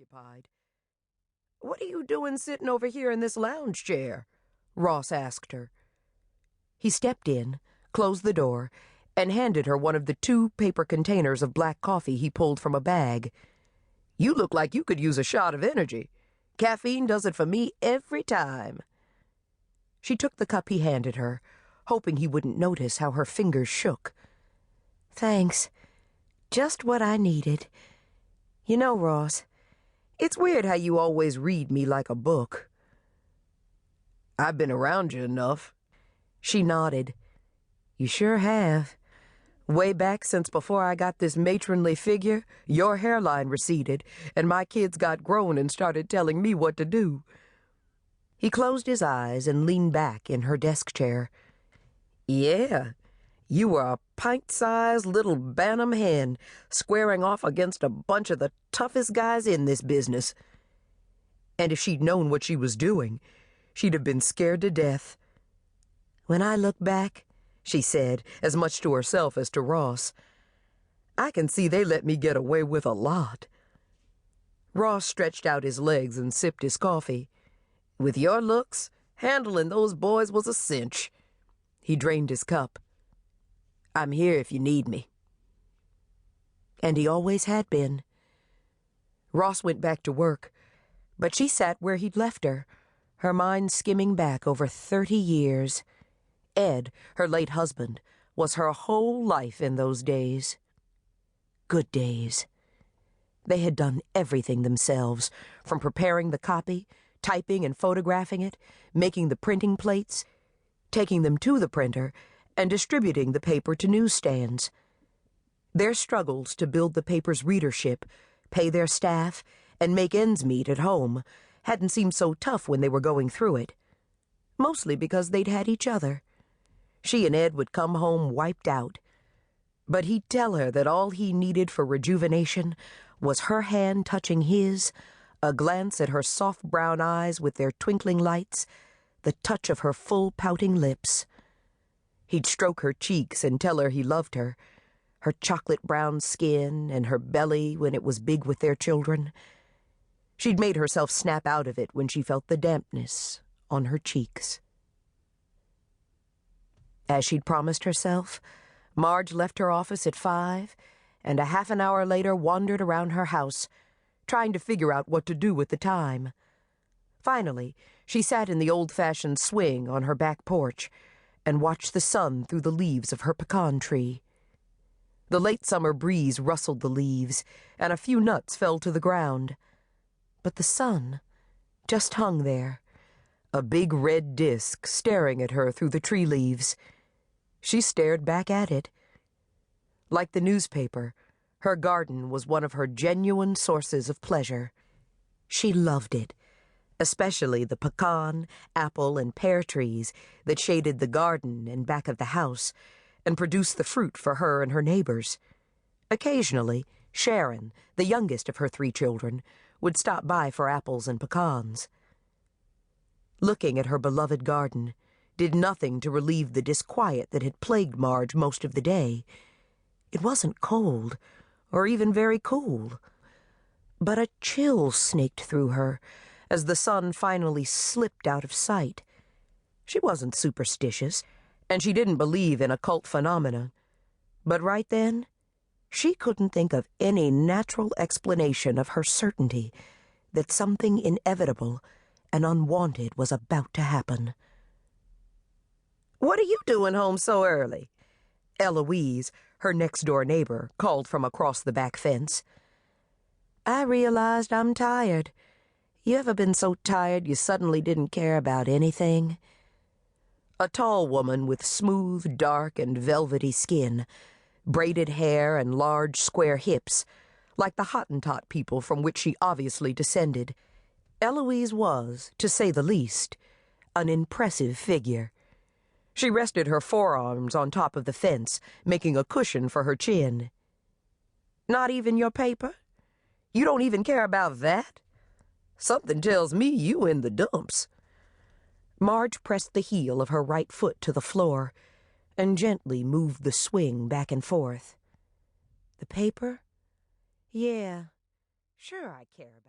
preoccupied. "What are you doing sitting over here in this lounge chair?" Ross asked her. He stepped in, closed the door, and handed her one of the 2 paper containers of black coffee he pulled from a bag. "You look like you could use a shot of energy. Caffeine does it for me every time." She took the cup he handed her, hoping he wouldn't notice how her fingers shook. "Thanks. Just what I needed. You know, Ross, it's weird how you always read me like a book." "I've been around you enough." She nodded. "You sure have. Way back since before I got this matronly figure, your hairline receded, and my kids got grown and started telling me what to do." He closed his eyes and leaned back in her desk chair. "Yeah, you were a pint-sized little bantam hen squaring off against a bunch of the toughest guys in this business. And if she'd known what she was doing, she'd have been scared to death. When I look back," she said, as much to herself as to Ross, "I can see they let me get away with a lot." Ross stretched out his legs and sipped his coffee. "With your looks, handling those boys was a cinch." He drained his cup. "I'm here if you need me." And he always had been. Ross went back to work, but she sat where he'd left her, her mind skimming back over 30 years. Ed, her late husband, was her whole life in those days. Good days. They had done everything themselves, from preparing the copy, typing and photographing it, making the printing plates, taking them to the printer, and distributing the paper to newsstands. Their struggles to build the paper's readership, pay their staff, and make ends meet at home hadn't seemed so tough when they were going through it, mostly because they'd had each other. She and Ed would come home wiped out, but he'd tell her that all he needed for rejuvenation was her hand touching his, a glance at her soft brown eyes with their twinkling lights, the touch of her full pouting lips. He'd stroke her cheeks and tell her he loved her, her chocolate brown skin and her belly when it was big with their children. She'd made herself snap out of it when she felt the dampness on her cheeks. As she'd promised herself, Marge left her office at 5, and a half an hour later wandered around her house, trying to figure out what to do with the time. Finally, she sat in the old-fashioned swing on her back porch and watched the sun through the leaves of her pecan tree. The late summer breeze rustled the leaves, and a few nuts fell to the ground. But the sun just hung there, a big red disk staring at her through the tree leaves. She stared back at it. Like the newspaper, her garden was one of her genuine sources of pleasure. She loved it, especially the pecan, apple, and pear trees that shaded the garden and back of the house and produced the fruit for her and her neighbors. Occasionally, Sharon, the youngest of her 3 children, would stop by for apples and pecans. Looking at her beloved garden did nothing to relieve the disquiet that had plagued Marge most of the day. It wasn't cold, or even very cool, but a chill snaked through her as the sun finally slipped out of sight. She wasn't superstitious, and she didn't believe in occult phenomena, but right then, she couldn't think of any natural explanation of her certainty that something inevitable and unwanted was about to happen. "What are you doing home so early?" Eloise, her next-door neighbor, called from across the back fence. "I realized I'm tired. You ever been so tired you suddenly didn't care about anything?" A tall woman with smooth, dark, and velvety skin, braided hair and large, square hips, like the Hottentot people from which she obviously descended. Eloise was, to say the least, an impressive figure. She rested her forearms on top of the fence, making a cushion for her chin. "Not even your paper? You don't even care about that? Something tells me you in the dumps." Marge pressed the heel of her right foot to the floor and gently moved the swing back and forth. "The paper? Yeah, sure I care about it."